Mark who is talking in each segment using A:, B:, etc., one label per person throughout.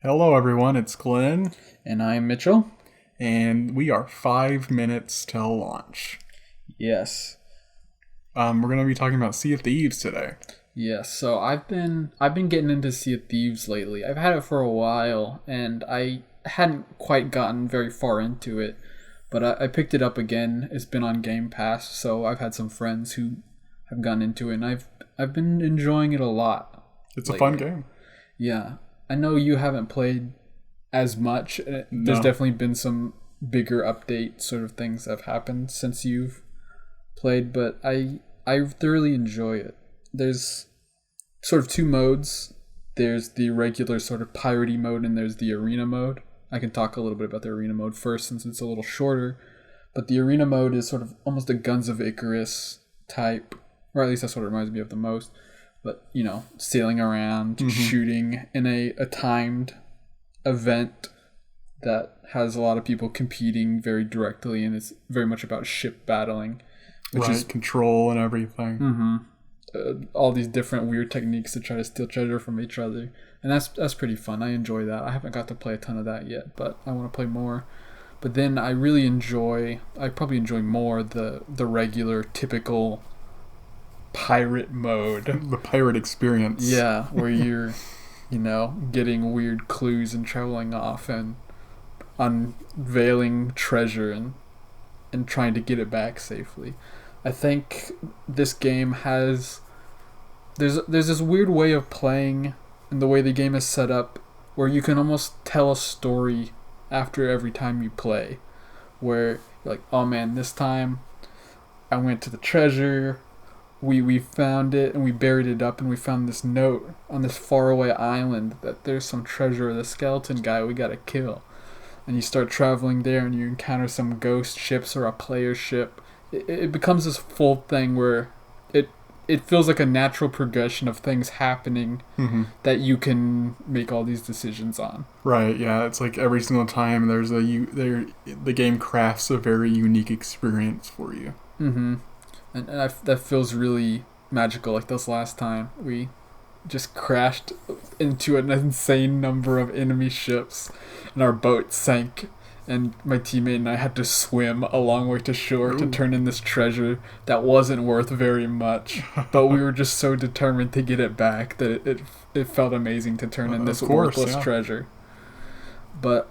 A: Hello, everyone. It's Glenn,
B: And I'm Mitchell.
A: and we are 5 minutes till launch.
B: Yes.
A: We're going to be talking about Sea of Thieves today.
B: Yes. So I've been getting into Sea of Thieves lately. I've had it for a while, and I hadn't quite gotten very far into it, but I picked it up again. It's been on Game Pass, so I've had some friends who have gotten into it, and I've been enjoying it a lot.
A: It's a fun game.
B: Yeah. I know you haven't played as much. There's definitely been some bigger update sort of things that have happened since you've played, but I thoroughly enjoy it. There's sort of two modes. There's the regular sort of piratey mode, and there's the arena mode. I can talk a little bit about the arena mode first since it's a little shorter, but the arena mode is sort of almost a Guns of Icarus type, or at least that's what it reminds me of the most. But, sailing around, shooting in a timed event that has a lot of people competing very directly, and it's very much about ship battling. Which is
A: control and everything.
B: All these different weird techniques to try to steal treasure from each other. And that's pretty fun. I enjoy that. I haven't got to play a ton of that yet, but I want to play more. But then I probably enjoy more the regular, typical pirate mode.
A: The pirate experience.
B: Yeah, where you're, getting weird clues and traveling off and unveiling treasure and trying to get it back safely. I think this game has there's this weird way of playing, and the way the game is set up, where you can almost tell a story after every time you play, where you're like, oh man, this time I went to the treasure, we found it and we buried it up, and we found this note on this faraway island that there's some treasure, the skeleton guy we gotta kill. And you start traveling there, and you encounter some ghost ships or a player ship. It becomes this full thing where it feels like a natural progression of things happening that you can make all these decisions on.
A: Right, yeah. It's like every single time the game crafts a very unique experience for you.
B: And that feels really magical. Like this last time, we just crashed into an insane number of enemy ships, and our boat sank, and my teammate and I had to swim a long way to shore to turn in this treasure that wasn't worth very much, but we were just so determined to get it back that it felt amazing to turn in this worthless treasure. But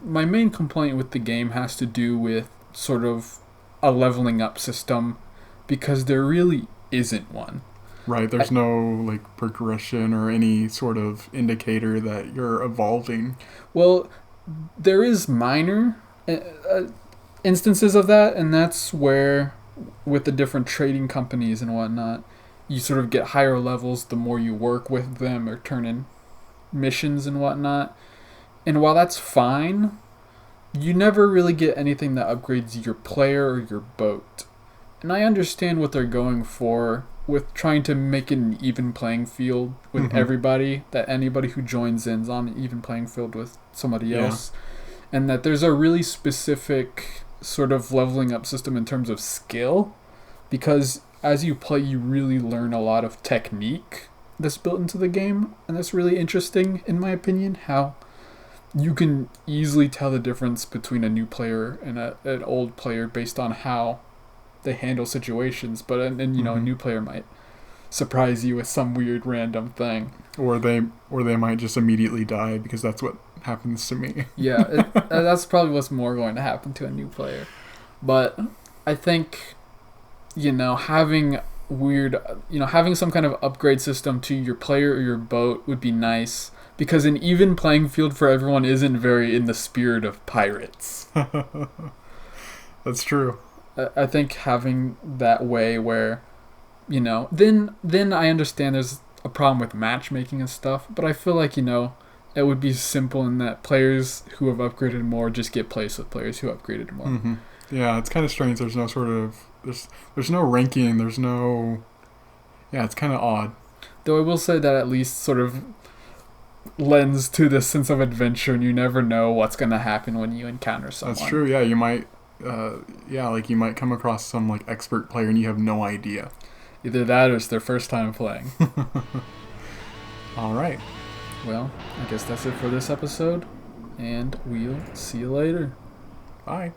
B: my main complaint with the game has to do with sort of a leveling up system, because there really isn't one.
A: Right, there's no progression or any sort of indicator that you're evolving.
B: Well, there is minor instances of that, and that's where, with the different trading companies and whatnot, you sort of get higher levels the more you work with them or turn in missions and whatnot. And while that's fine, you never really get anything that upgrades your player or your boat. And I understand what they're going for with trying to make it an even playing field with everybody, that anybody who joins in's on an even playing field with somebody else, and that there's a really specific sort of leveling up system in terms of skill, because as you play you really learn a lot of technique that's built into the game, and that's really interesting in my opinion, how you can easily tell the difference between a new player and an old player based on how they handle situations. But a new player might surprise you with some weird random thing,
A: or they might just immediately die, because that's what happens to me.
B: That's probably what's more going to happen to a new player. But I think having some kind of upgrade system to your player or your boat would be nice, because an even playing field for everyone isn't very in the spirit of pirates.
A: That's true.
B: I think having that way where, then I understand there's a problem with matchmaking and stuff, but I feel like, it would be simple in that players who have upgraded more just get placed with players who upgraded more.
A: Yeah, it's kind of strange. There's no sort of, there's no ranking, it's kind of odd.
B: Though I will say that at least sort of lends to this sense of adventure, and you never know what's going to happen when you encounter someone.
A: That's true, yeah. You might you might come across some expert player and you have no idea.
B: Either that or it's their first time playing.
A: All right.
B: Well, I guess that's it for this episode, and we'll see you later.
A: Bye.